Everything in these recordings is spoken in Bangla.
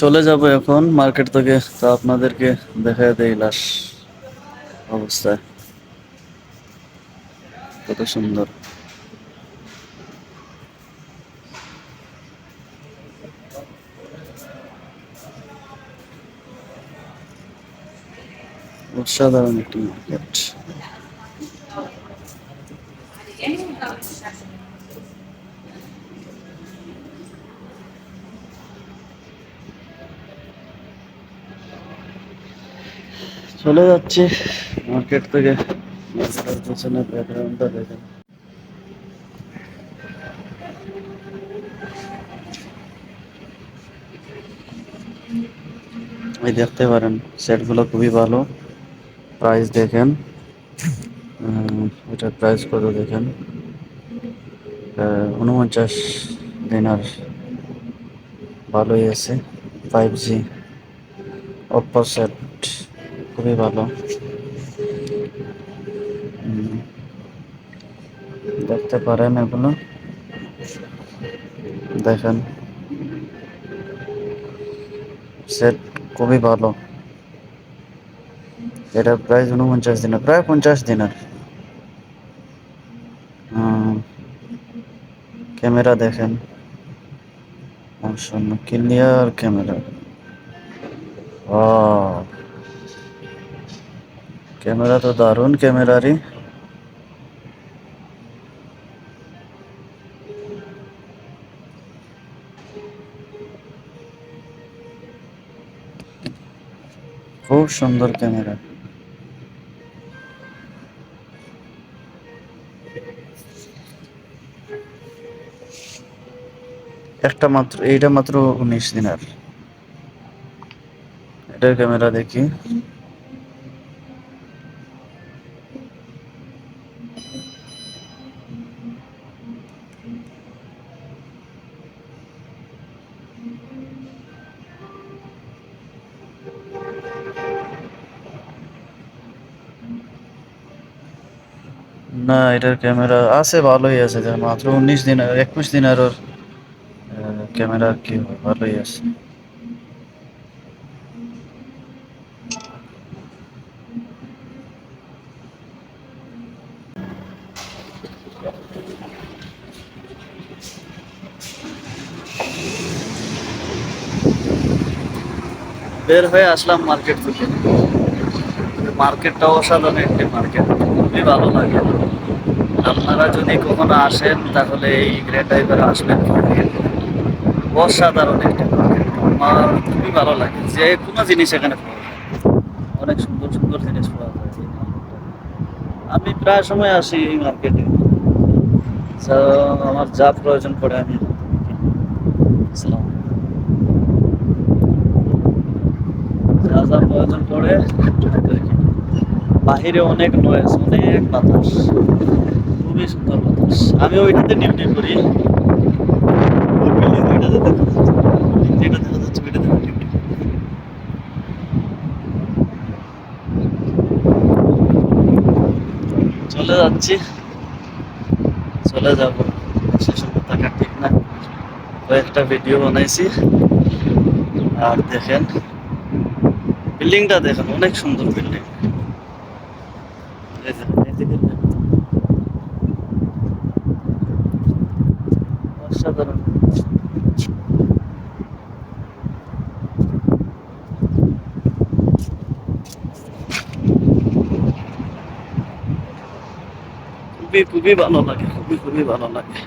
চলে যাব এখন মার্কেট থেকে, তো আপনাদেরকে দেখায় দেই লাশ অবস্থায় কত সুন্দর। অসাধারণ একটি মার্কেট। চলে যাচ্ছি মার্কেট থেকে। মার্কেটের পেছনে ব্যাকগ্রাউন্ডটা দেখেন। এই দেখতে পারেন সেটগুলো খুবই ভালো। প্রাইস দেখেন, এটার প্রাইস কত দেখেন, 49 দিনার। ভালোই আছে। 5G অপ্পো সেট খুবই ভালো। দেখতে পারেন এগুলো, দেখেন সেট খুবই ভালো। এটার প্রাইস 49 দিনার, প্রায় 50 দিনার। ক্যামেরা দেখেন, অসম্ভব ক্লিয়ার ক্যামেরা। ক্যামেরা তো দারুণ ক্যামেরারই। খুব সুন্দর ক্যামেরা। একটা মাত্র, এইটা মাত্র 19 দিনার। এটার ক্যামেরা দেখি। না, এটার ক্যামেরা আছে, ভালোই আছে, যে মাত্র 19 দিন, 21 দিনের ওর ক্যামেরা কি হয়, ভালোই আছে। বের হয়ে আসলাম মার্কেট থেকে। মার্কেটটা অসাধারণ একটি মার্কেট, খুবই ভালো লাগে। আপনারা যদি কখনো আসেন তাহলে এই গ্রেট টাইপের আসবেন। অসাধারণ একটি মার্কেট, আমার খুবই ভালো লাগে। যে কোনো জিনিস এখানে পাওয়া যায়, অনেক সুন্দর সুন্দর জিনিস পাওয়া যায় এই মার্কেটে। আমি প্রায় সময় আসি এই মার্কেটে, তো আমার যা প্রয়োজন পড়ে আমি কিনি। যা যা প্রয়োজন পড়ে বাহিরে অনেক নয়েজ, অনেক বাতাস, খুবই সুন্দর বাতাস। আমি ওইটাতে ডিউটি করি। যেটা দেখা যাচ্ছে ওইটাতে আমি ডিউটি করি। চলে যাচ্ছি, চলে যাব, সে সময় থাকা ঠিক না। কয়েকটা ভিডিও বানাইছি। আর দেখেন বিল্ডিংটা, দেখেন অনেক সুন্দর বিল্ডিং। এই দেখেন এদিকে, অসাধারণ। খুবই খুবই ভালো লাগে, খুবই খুবই ভালো লাগে।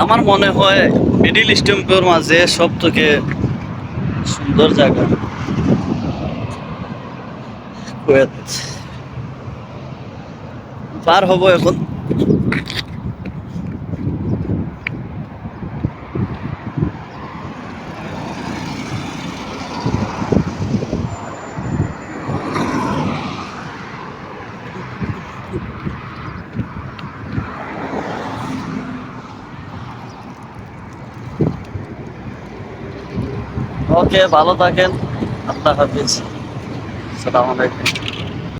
আমার মনে হয় মিডিল স্টেম্পের মাঝে সব থেকে সুন্দর জায়গা কুয়েত। পার হব এখন। ওকে, ভালো থাকেন, আল্লাহ হাফিজ। আসসালামু আলাইকুম।